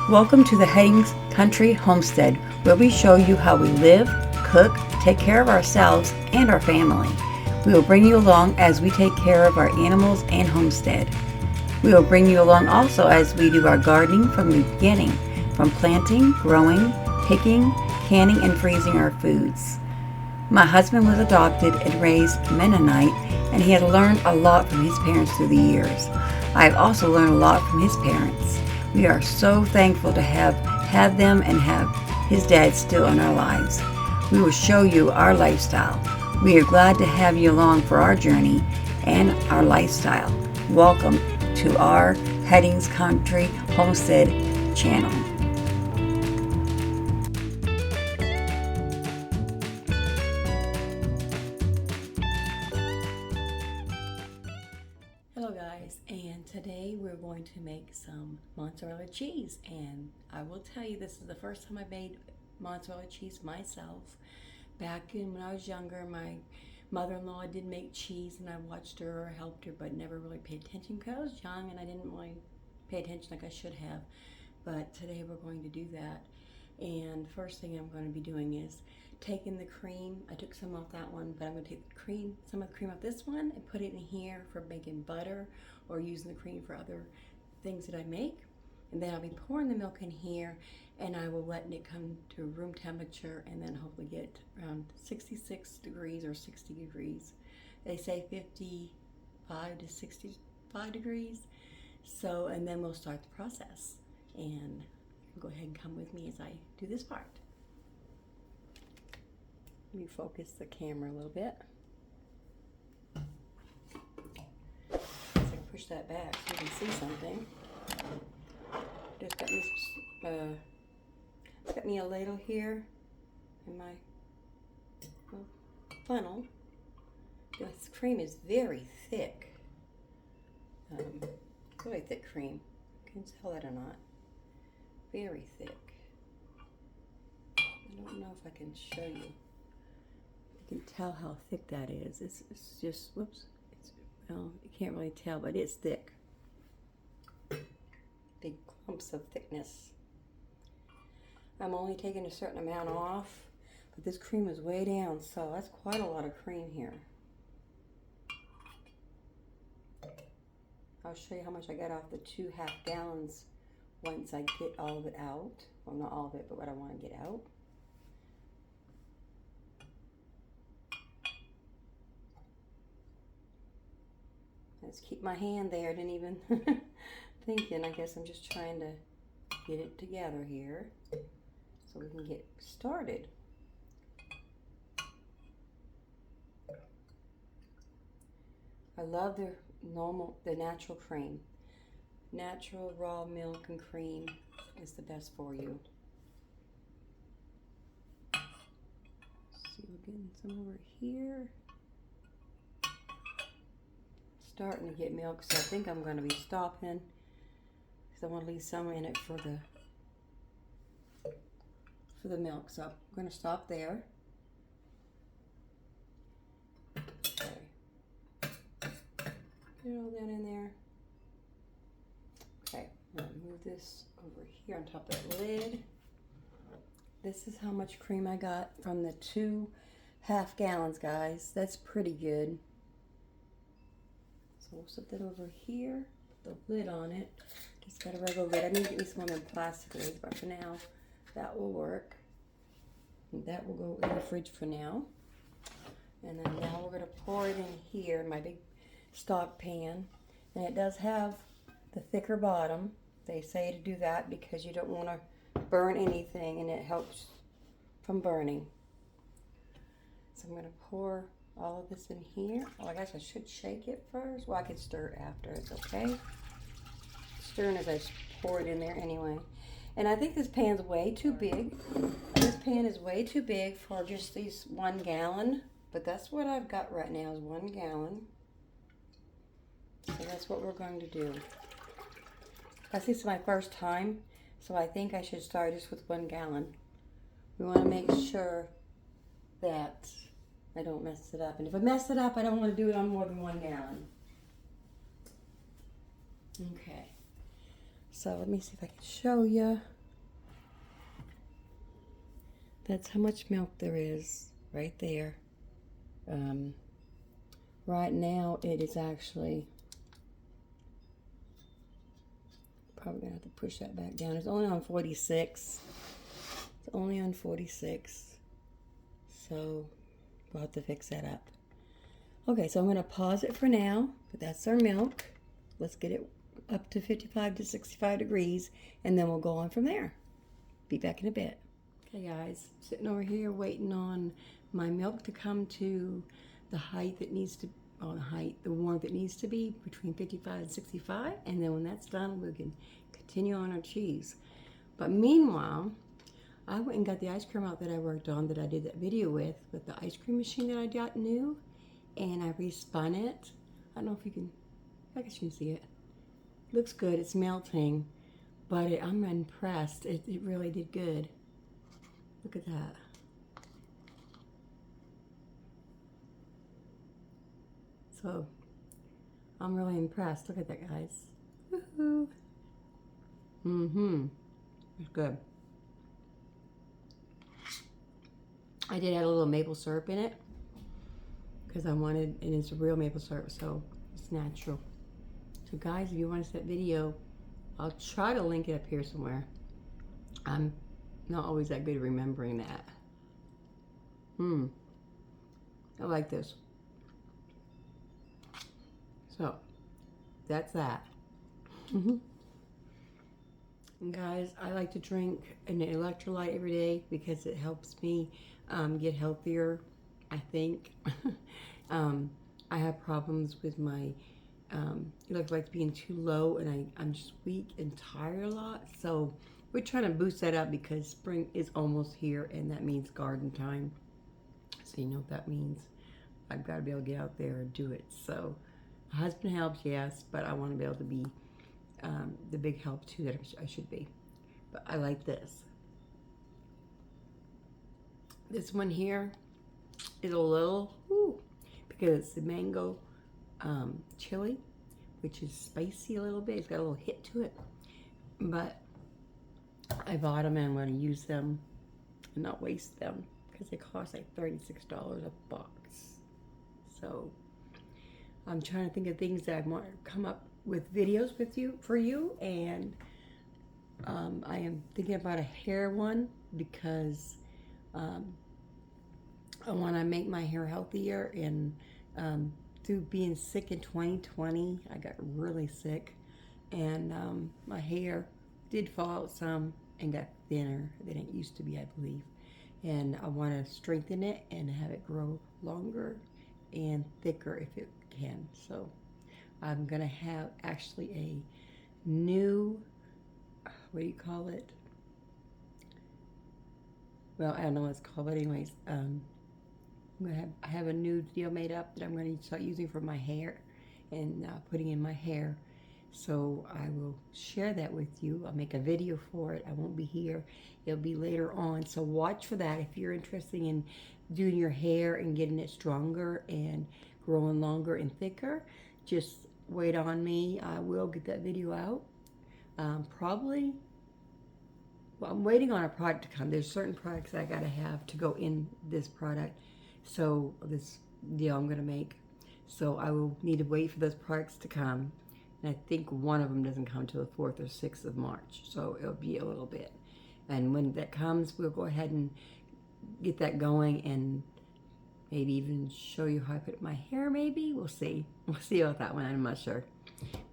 Welcome to the Headings Country Homestead, where we show you how we live, cook, take care of ourselves and our family. We will bring you along as we take care of our animals and homestead. We will bring you along also as we do our gardening from the beginning, from planting, growing, picking, canning, and freezing our foods. My husband was adopted and raised Mennonite, and he had learned a lot from his parents through the years. I have also learned a lot from his parents. We are so thankful to have had them and have his dad still in our lives. We will show you our lifestyle. We are glad to have you along for our journey and our lifestyle. Welcome to our Headings Country Homestead channel. Hello guys, and today we're going to make some mozzarella cheese, and I will tell you this is the first time I made mozzarella cheese myself. Back when I was younger, my mother-in-law did make cheese and I watched her or helped her, but never really paid attention because I was young and I didn't really pay attention like I should have. But today we're going to do that, and first thing I'm going to be doing is taking the cream. I took some off that one, but I'm going to take the cream, some of the cream off this one, and put it in here for making butter or using the cream for other things that I make. And then I'll be pouring the milk in here, and I will let it come to room temperature, and then hopefully get around 66 degrees or 60 degrees. They say 55 to 65 degrees. So, and then we'll start the process. And go ahead and come with me as I do this part. Let me focus the camera a little bit. So I can push that back so you can see something. Just got me a ladle here in my funnel. This cream is very thick. Really thick cream. Can you tell that or not? Very thick. I don't know if I can show you. You can tell how thick that is. It's just, whoops. Well, you can't really tell, but it's thick. Big clumps of thickness. I'm only taking a certain amount off, but this cream is way down, so that's quite a lot of cream here. I'll show you how much I got off the 2 half gallons once I get all of it out. Well, not all of it, but what I want to get out. Let's keep my hand there. I didn't even thinking. I guess I'm just trying to get it together here so we can get started. I love the natural cream. Natural raw milk and cream is the best for you. See, we're getting some over here. Starting to get milk, so I think I'm going to be stopping because I want to leave some in it for the milk. So I'm going to stop there. Okay. Get all that in there. Okay, I'm going to move this over here on top of that lid. This is how much cream I got from the 2 half gallons, guys. That's pretty good. So we'll set that over here, put the lid on it. Just got a regular lid. I need to get me some of them plastic lids, but for now, that will work. And that will go in the fridge for now. And then now we're going to pour it in here in my big stock pan. And it does have the thicker bottom. They say to do that because you don't want to burn anything, and it helps from burning. So I'm going to pour all of this in here. Oh, I guess I should shake it first. Well, I could stir it after. It's okay. Stirring as I pour it in there anyway. And I think this pan's way too big. This pan is way too big for just these 1 gallon. But that's what I've got right now is 1 gallon. So that's what we're going to do. This is my first time, so I think I should start just with 1 gallon. We want to make sure that I don't mess it up. And if I mess it up, I don't want to do it on more than 1 gallon. Okay. So let me see if I can show you. That's how much milk there is right there. Right now it is actually, probably gonna have to push that back down. It's only on 46. It's only on 46. So we'll have to fix that up. Okay, so I'm gonna pause it for now, but that's our milk. Let's get it up to 55 to 65 degrees, and then we'll go on from there. Be back in a bit. Okay guys, sitting over here waiting on my milk to come to the height that needs to, the warmth it needs to be, between 55 and 65, and then when that's done, we can continue on our cheese. But meanwhile, I went and got the ice cream out that I worked on, that I did that video with the ice cream machine that I got new, and I respun it. I don't know if you can, I guess you can see it. It looks good, it's melting, but I'm impressed. It really did good. Look at that. So, I'm really impressed. Look at that, guys. Woohoo! It's good. I did add a little maple syrup in it because I wanted, and it's a real maple syrup, so it's natural. So guys, if you want to see that video, I'll try to link it up here somewhere. I'm not always that good at remembering that. I like this. So, that's that. And guys, I like to drink an electrolyte every day because it helps me get healthier, I think. I have problems with my electrolytes being too low, and I'm just weak and tired a lot. So we're trying to boost that up because spring is almost here, and that means garden time. So you know what that means. I've got to be able to get out there and do it. So my husband helps, yes, but I want to be able to be the big help too that I should be. But I like this. This one here is a little, because it's the mango chili, which is spicy a little bit. It's got a little hit to it. But I bought them and I'm going to use them and not waste them because they cost like $36 a box. So I'm trying to think of things that I want to come up with videos with you, for you, and I am thinking about a hair one because I want to make my hair healthier, and through being sick in 2020, I got really sick, and my hair did fall out some and got thinner than it used to be, I believe. And I want to strengthen it and have it grow longer and thicker if it can. So I'm going to have actually a new, what do you call it? Well, I don't know what it's called, but anyways, I'm going to have a new deal made up that I'm going to start using for my hair and putting in my hair. So I will share that with you. I'll make a video for it. I won't be here. It'll be later on. So watch for that if you're interested in doing your hair and getting it stronger and growing longer and thicker. Just wait on me. I will get that video out. Probably, well, I'm waiting on a product to come. There's certain products I gotta have to go in this product. So this deal I'm gonna make. So I will need to wait for those products to come. And I think one of them doesn't come until the 4th or 6th of March. So it'll be a little bit. And when that comes, we'll go ahead and get that going and maybe even show you how I put my hair, maybe. We'll see. We'll see about that one. I'm not sure.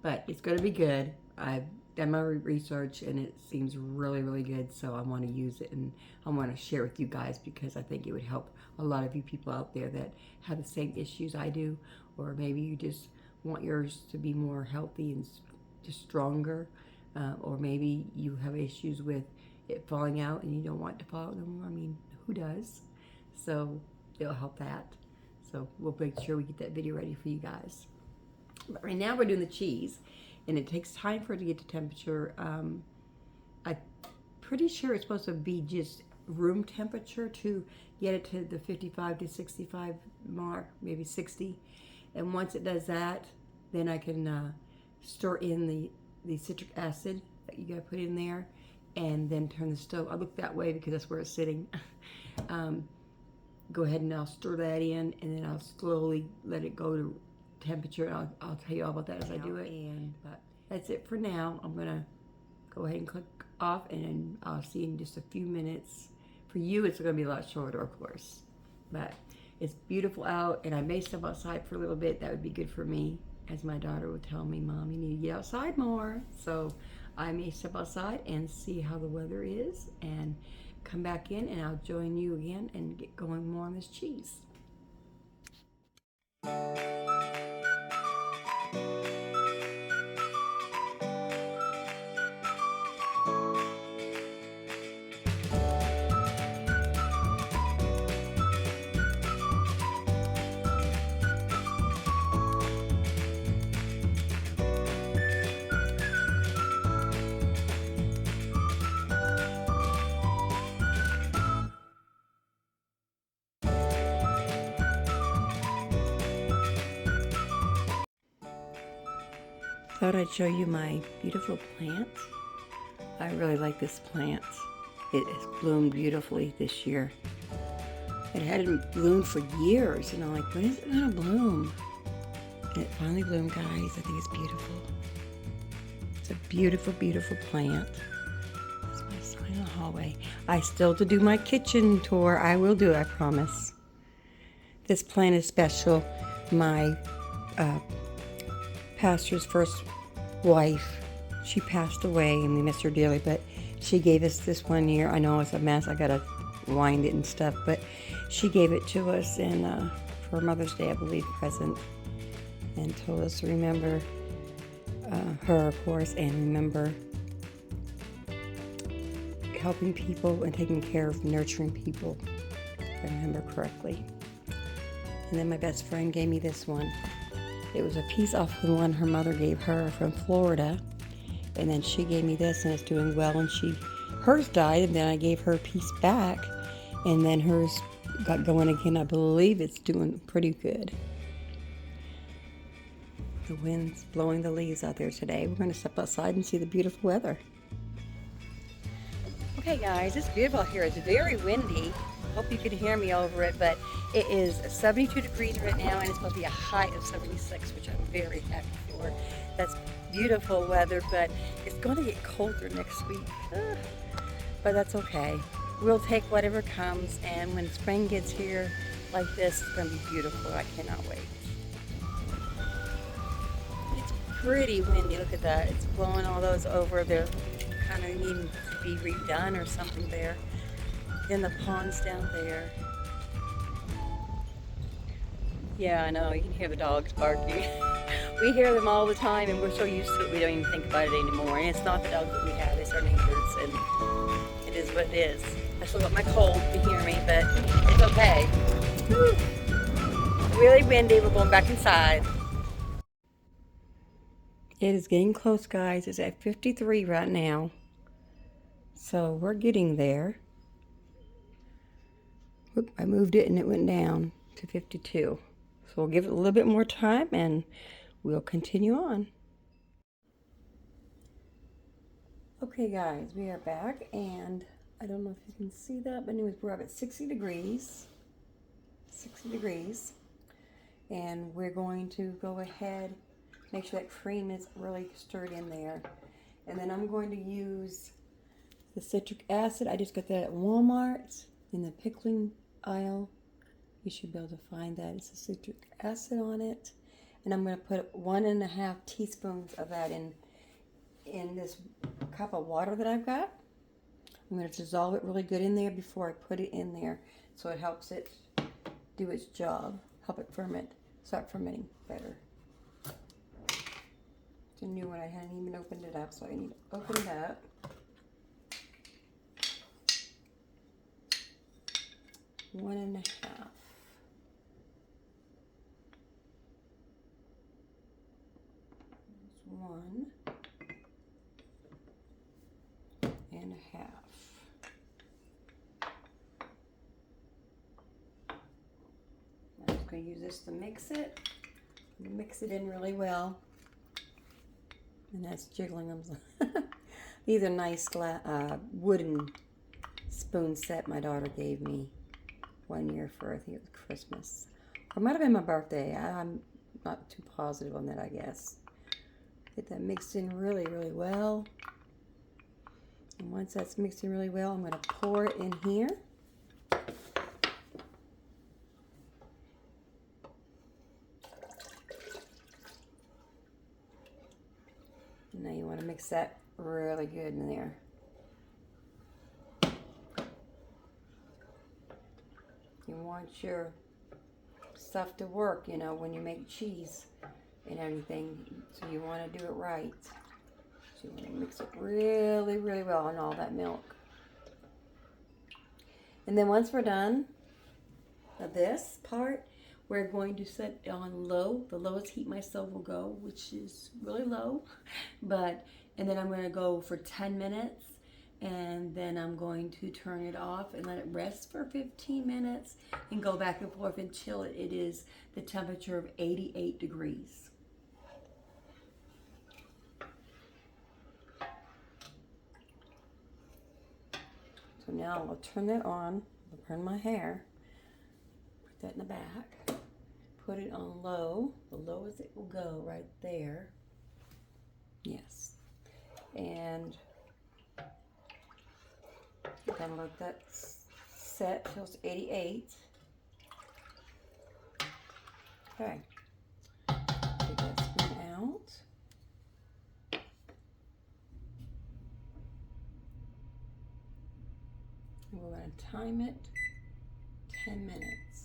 But it's going to be good. I've done my research and it seems really, really good. So I want to use it and I want to share with you guys because I think it would help a lot of you people out there that have the same issues I do. Or maybe you just want yours to be more healthy and just stronger. Or maybe you have issues with it falling out and you don't want it to fall out no more. I mean, who does? So it'll help that. So we'll make sure we get that video ready for you guys. But right now we're doing the cheese, and it takes time for it to get to temperature. I'm pretty sure it's supposed to be just room temperature to get it to the 55 to 65 mark, maybe 60. And once it does that, then I can stir in the citric acid that you gotta put in there, and then turn the stove. I look that way because that's where it's sitting. go ahead and I'll stir that in, and then I'll slowly let it go to temperature. I'll tell you all about that as I do it. But that's it for now. I'm gonna go ahead and click off, and then I'll see you in just a few minutes. For you, it's gonna be a lot shorter, of course, but it's beautiful out, and I may step outside for a little bit. That would be good for me, as my daughter would tell me, Mom, you need to get outside more. So I may step outside and see how the weather is and come back in, and I'll join you again and get going more on this cheese. Thought I'd show you my beautiful plants. I really like this plant. It has bloomed beautifully this year. It hadn't bloomed for years, and I'm like, when is it gonna bloom? And it finally bloomed, guys. I think it's beautiful. It's a beautiful, beautiful plant. That's my sign in the hallway. I still have to do my kitchen tour. I will do it, I promise. This plant is special. My pastor's first wife, she passed away, and we miss her dearly, but she gave us this one year. I know it's a mess, I gotta wind it and stuff, but she gave it to us in for Mother's Day, I believe, present, and told us to remember her, of course, and remember helping people and taking care of nurturing people, if I remember correctly. And then my best friend gave me this one. It was a piece off the one her mother gave her from Florida, and then she gave me this, and it's doing well. And hers died, and then I gave her a piece back, and then hers got going again. I believe it's doing pretty good. The wind's blowing the leaves out there today. We're going to step outside and see the beautiful weather. Okay, guys, it's beautiful out here. It's very windy. Hope you can hear me over it, but it is 72 degrees right now, and it's supposed to be a high of 76, which I'm very happy for. That's beautiful weather, but it's going to get colder next week. But that's okay. We'll take whatever comes, and when spring gets here like this, it's going to be beautiful. I cannot wait. It's pretty windy. Look at that. It's blowing all those over. They're kind of needing to be redone or something there. Then the pond's down there. Yeah, I know, you can hear the dogs barking. We hear them all the time, and we're so used to it we don't even think about it anymore. And it's not the dogs that we have, it's our neighbors, and it is what it is. I still got my cold, you can hear me, but it's okay. Whew. Really windy, we're going back inside. It is getting close, guys. It's at 53 right now. So we're getting there. Whoop, I moved it and it went down to 52. So we'll give it a little bit more time and we'll continue on. Okay, guys, we are back, and I don't know if you can see that, but anyways, we're up at 60 degrees. 60 degrees. And we're going to go ahead, make sure that cream is really stirred in there. And then I'm going to use the citric acid. I just got that at Walmart in the pickling aisle. You should be able to find that. It's a citric acid on it. And I'm going to put 1.5 teaspoons of that in this cup of water that I've got. I'm going to dissolve it really good in there before I put it in there, so it helps it do its job, help it ferment, start fermenting better. It's a new one. I hadn't even opened it up, so I need to open it up. One and a half. There's 1.5. I'm just going to use this to mix it. Mix it in really well. And that's jiggling them. These are nice wooden spoon set my daughter gave me. one year for, I think it was Christmas. Or it might have been my birthday. I'm not too positive on that, I guess. Get that mixed in really, really well. And once that's mixed in really well, I'm going to pour it in here. And now you want to mix that really good in there. You want your stuff to work, you know, when you make cheese and everything. So you want to do it right. So you want to mix it really, really well on all that milk. And then once we're done with this part, we're going to set it on low. The lowest heat my stove will go, which is really low. And then I'm going to go for 10 minutes. And then I'm going to turn it off and let it rest for 15 minutes and go back and forth until it is the temperature of 88 degrees. So now I'll turn that on. I'll burn my hair. Put that in the back. Put it on low. The lowest it will go right there. Yes. And then let that set till it's 88. Okay. Take that spoon out. And we're going to time it 10 minutes.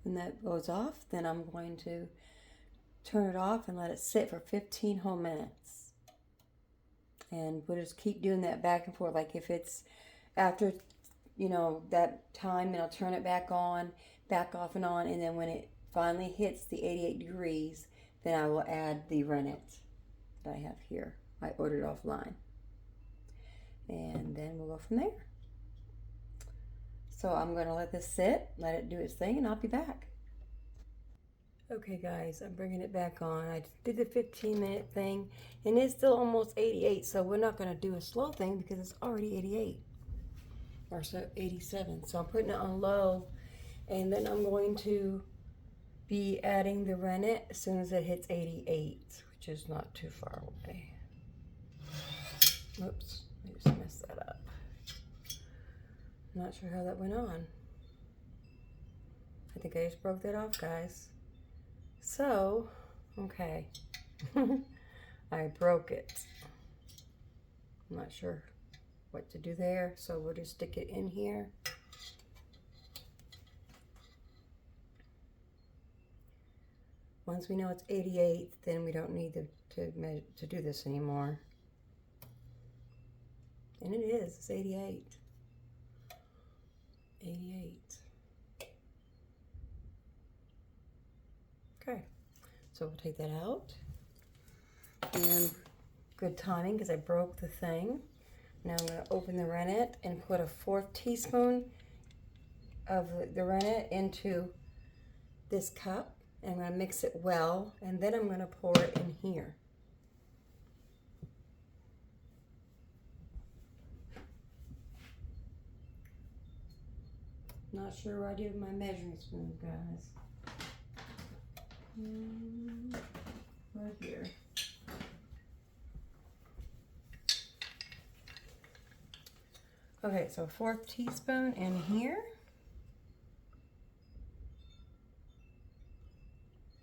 When that goes off, then I'm going to turn it off and let it sit for 15 whole minutes. And we'll just keep doing that back and forth. Like if it's after, you know, that time, then I'll turn it back on, back off and on. And then when it finally hits the 88 degrees, then I will add the rennet that I have here. I ordered offline. And then we'll go from there. So I'm going to let this sit, let it do its thing, and I'll be back. Okay guys, I'm bringing it back on. I did the 15-minute thing, and it's still almost 88, so we're not going to do a slow thing because it's already 88, or so 87. So I'm putting it on low, and then I'm going to be adding the rennet as soon as it hits 88, which is not too far away. Oops, I just messed that up. I'm not sure how that went on. I think I just broke that off, guys. So, okay, I broke it. I'm not sure what to do there, so we'll just stick it in here. Once we know it's 88, then we don't need to do this anymore. And it is, it's 88. 88. Okay, so we'll take that out. And good timing because I broke the thing. Now I'm going to open the rennet and put a 1/4 teaspoon of the rennet into this cup. And I'm going to mix it well, and then I'm going to pour it in here. Not sure where I did my measuring spoons, guys. Right here. Okay, so 1/4 teaspoon in here.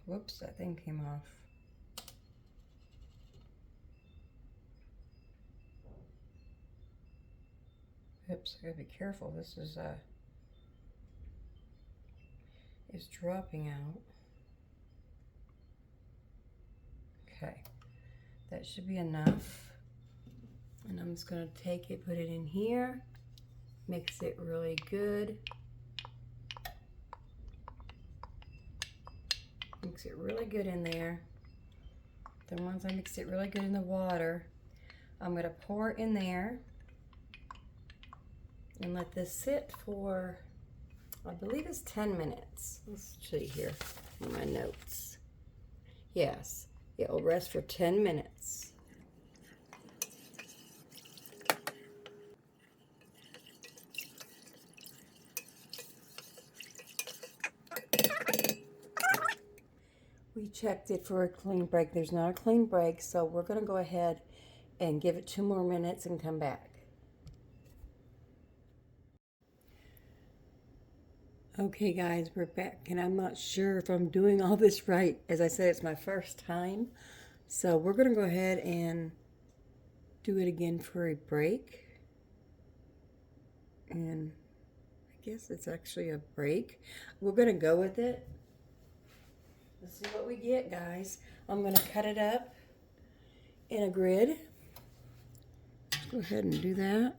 Whoops, that thing came off. Oops, I gotta be careful. This is it's dropping out. Okay, that should be enough. And I'm just gonna take it, put it in here, mix it really good. Mix it really good in there. Then once I mix it really good in the water, I'm gonna pour it in there and let this sit for, I believe it's 10 minutes. Let's see here in my notes. Yes. It will rest for 10 minutes. We checked it for a clean break. There's not a clean break, so we're going to go ahead and give it 2 more minutes and come back. Okay guys, we're back, and I'm not sure if I'm doing all this right. As I said, it's my first time. So we're going to go ahead and do it again for a break. And I guess it's actually a break. We're going to go with it. Let's see what we get, guys. I'm going to cut it up in a grid. Go ahead and do that.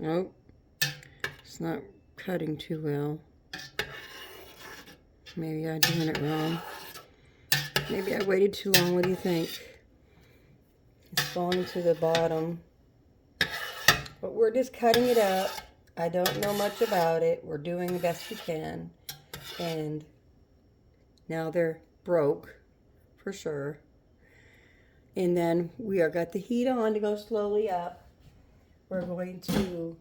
Nope. It's not cutting too well. Maybe I'm doing it wrong. Maybe I waited too long. What do you think? It's falling to the bottom. But we're just cutting it up. I don't know much about it. We're doing the best we can. And now they're broke, for sure. And then we are got the heat on to go slowly up. We're going to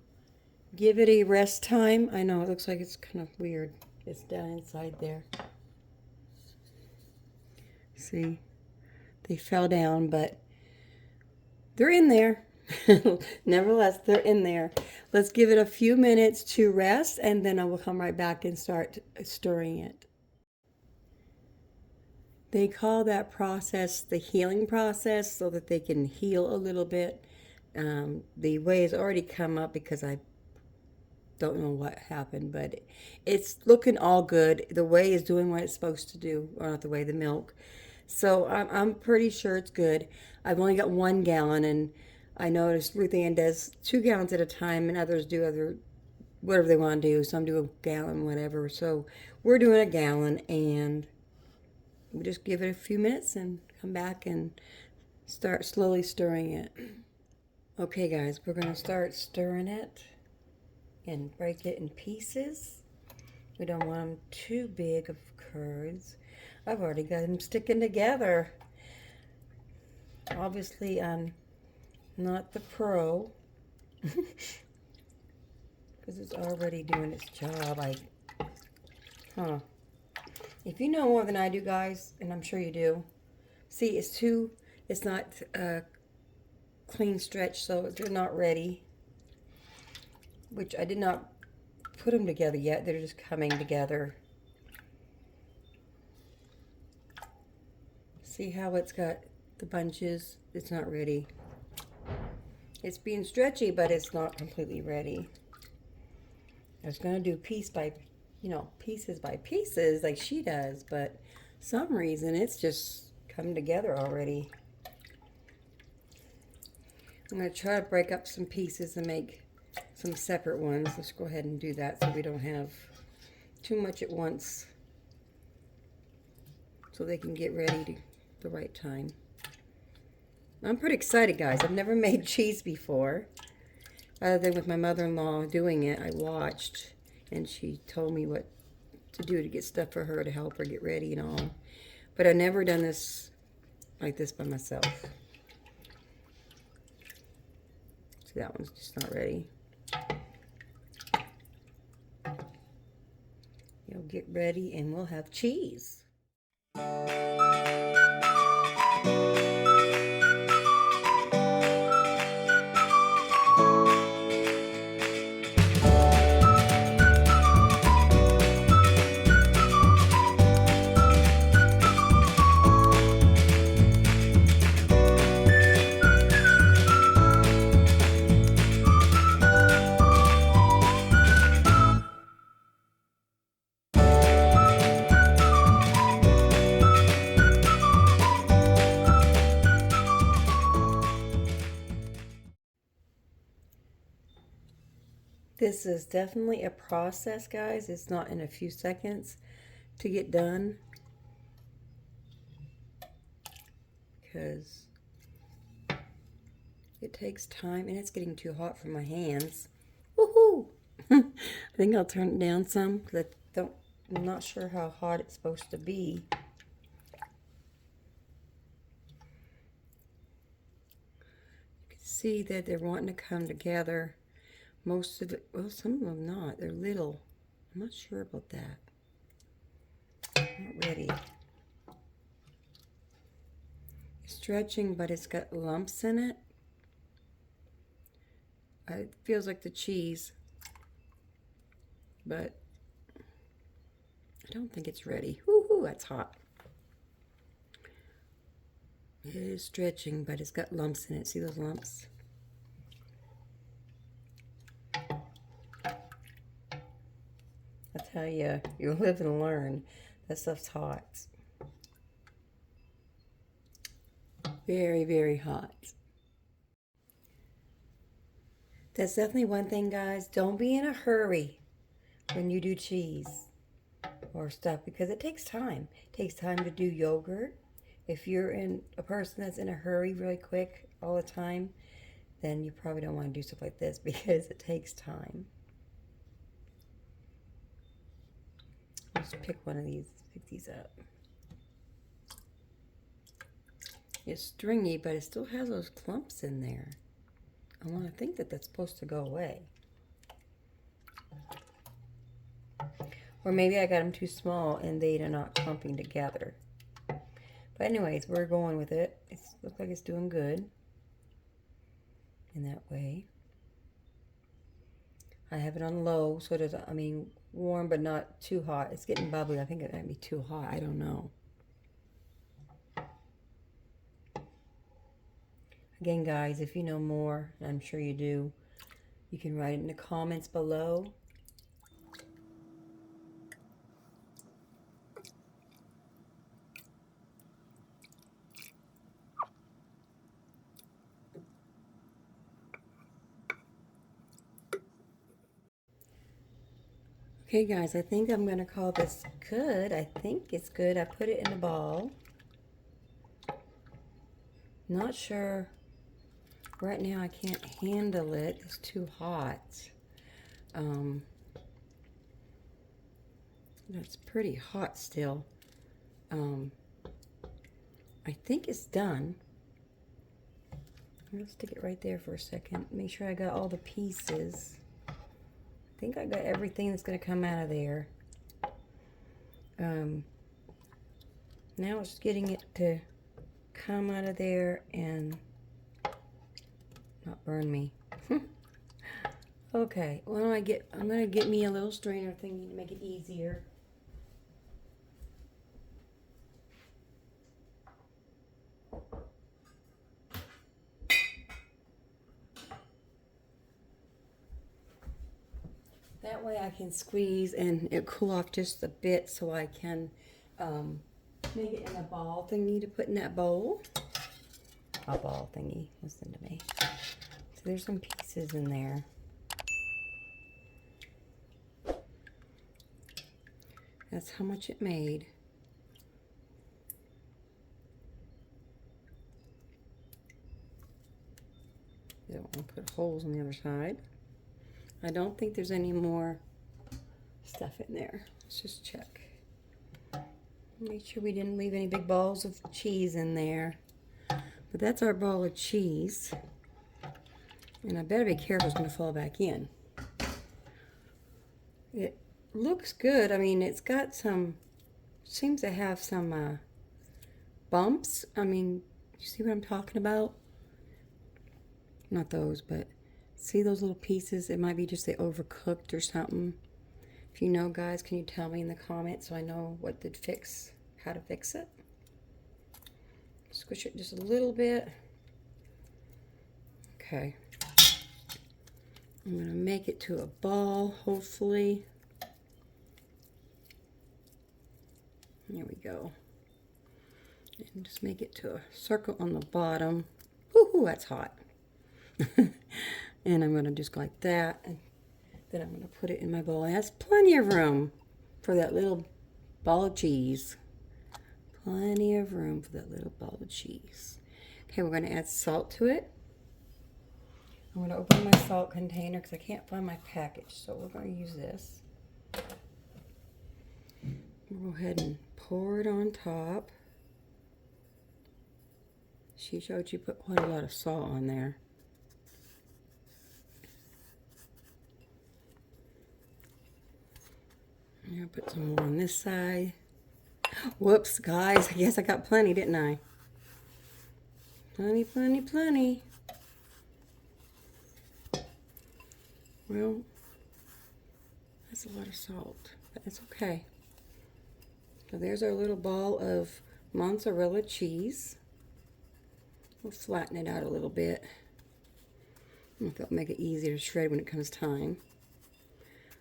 give it a rest time. I know it looks like it's kind of weird. It's down inside there. See, they fell down, but they're in there. Nevertheless, they're in there. Let's give it a few minutes to rest, and then I will come right back and start stirring it. They call that process the healing process so that they can heal a little bit. The whey has already come up because I don't know what happened, but it's looking all good. The whey is doing what it's supposed to do, or not the whey, the milk. So I'm pretty sure it's good. I've only got 1 gallon, and I noticed Ruth Ann does 2 gallons at a time, and others do whatever they want to do. Some do a gallon, whatever. So we're doing a gallon, and we just give it a few minutes and come back and start slowly stirring it. Okay, guys, we're going to start stirring it and break it in pieces. We don't want them too big of curds. I've already got them sticking together. Obviously, I'm not the pro because it's already doing its job. If you know more than I do, guys, and I'm sure you do, see, it's not clean stretch, so they're not ready, which I did not put them together yet. They're just coming together. See how it's got the bunches? It's not ready. It's being stretchy, but it's not completely ready. I was going to do pieces by pieces like she does, but some reason it's just come together already. I'm going to try to break up some pieces and make some separate ones. Let's go ahead and do that so we don't have too much at once, so they can get ready to the right time. I'm pretty excited, guys. I've never made cheese before, other than with my mother-in-law doing it. I watched, and she told me what to do to get stuff for her to help her get ready and all. But I've never done this like this by myself. See, that one's just not ready. You'll get ready and we'll have cheese. This is definitely a process, guys. It's not in a few seconds to get done, because it takes time, and it's getting too hot for my hands. Woohoo! I think I'll turn it down some because I'm not sure how hot it's supposed to be. You can see that they're wanting to come together. Most of it, well, some of them not. They're little. I'm not sure about that. Not ready. It's stretching, but it's got lumps in it. It feels like the cheese, but I don't think it's ready. Woohoo, that's hot. It is stretching, but it's got lumps in it. See those lumps? I tell you, you live and learn. That stuff's hot. Very, very hot. That's definitely one thing, guys. Don't be in a hurry when you do cheese or stuff, because it takes time. It takes time to do yogurt. If you're a person that's in a hurry really quick all the time, then you probably don't want to do stuff like this because it takes time. Let's pick one of these, pick these up. It's stringy, but it still has those clumps in there. I want to think that that's supposed to go away. Or maybe I got them too small and they are not clumping together. But anyways, we're going with it. It looks like it's doing good in that way. I have it on low, so it is, I mean, warm but not too hot. It's getting bubbly. I think it might be too hot. I don't know. Again, guys, if you know more, and I'm sure you do, you can write it in the comments below. Okay, guys, I think I'm going to call this good. I think it's good. I put it in a ball. Not sure. Right now I can't handle it. It's too hot. It's pretty hot still. I think it's done. I'll stick it right there for a second. Make sure I got all the pieces. I think I got everything that's going to come out of there. Now it's getting it to come out of there and not burn me. Okay, what do I get? I'm going to get me a little strainer thingy to make it easier. That way I can squeeze and it'll cool off just a bit so I can make it in a ball thingy to put in that bowl. A ball thingy, listen to me. So there's some pieces in there. That's how much it made. You don't want to put holes on the other side. I don't think there's any more stuff in there. Let's just check. Make sure we didn't leave any big balls of cheese in there. But that's our ball of cheese. And I better be careful it's going to fall back in. It looks good. I mean, it's got some, seems to have some bumps. I mean, you see what I'm talking about? Not those, but see those little pieces? It might be just they overcooked or something. If you know, guys, can you tell me in the comments so I know what to fix, how to fix it? Squish it just a little bit. Okay. I'm going to make it to a ball, hopefully. There we go. And just make it to a circle on the bottom. Woohoo, that's hot. And I'm going to just go like that. And then I'm going to put it in my bowl. It has plenty of room for that little ball of cheese. Plenty of room for that little ball of cheese. Okay, we're going to add salt to it. I'm going to open my salt container because I can't find my package. So we're going to use this. We'll go ahead and pour it on top. She showed you put quite a lot of salt on there. I'm going to put some more on this side. Whoops, guys. I guess I got plenty, didn't I? Plenty, plenty, plenty. Well, that's a lot of salt, but it's okay. So there's our little ball of mozzarella cheese. We'll flatten it out a little bit. I think that'll make it easier to shred when it comes time.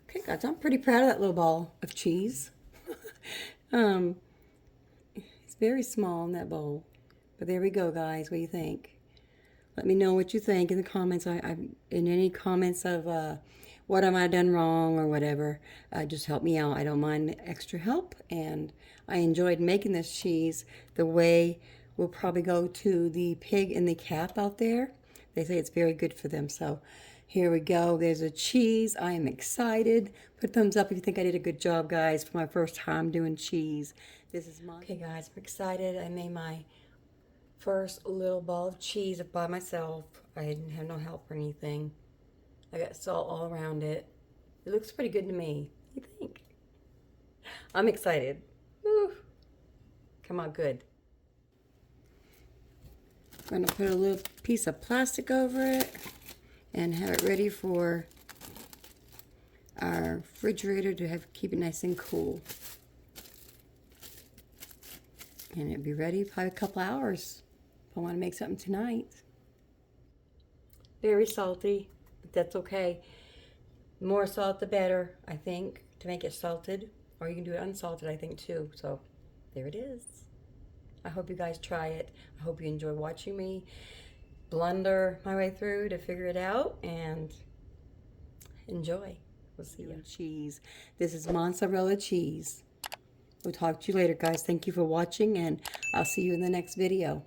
Okay, guys, I'm pretty proud of that little ball of cheese. It's very small in that bowl. But there we go, guys. What do you think? Let me know what you think in the comments. In any comments of what I might have done wrong or whatever. Just help me out. I don't mind extra help. And I enjoyed making this cheese the way we'll probably go to the pig and the calf out there. They say it's very good for them. So here we go. There's a cheese. I am excited. Put a thumbs up if you think I did a good job, guys, for my first time doing cheese. This is mine. Okay, guys, I'm excited. I made my first little ball of cheese by myself. I didn't have no help or anything. I got salt all around it. It looks pretty good to me. What do you think? I'm excited. Woo. Come on, good. I'm going to put a little piece of plastic over it and have it ready for our refrigerator to keep it nice and cool. And it'll be ready by a couple hours if I want to make something tonight. Very salty, but that's okay. The more salt, the better, I think, to make it salted. Or you can do it unsalted, I think, too. So there it is. I hope you guys try it. I hope you enjoy watching me blunder my way through to figure it out, and enjoy. We'll see you. Cheese. This is mozzarella cheese. We'll talk to you later, guys. Thank you for watching, and I'll see you in the next video.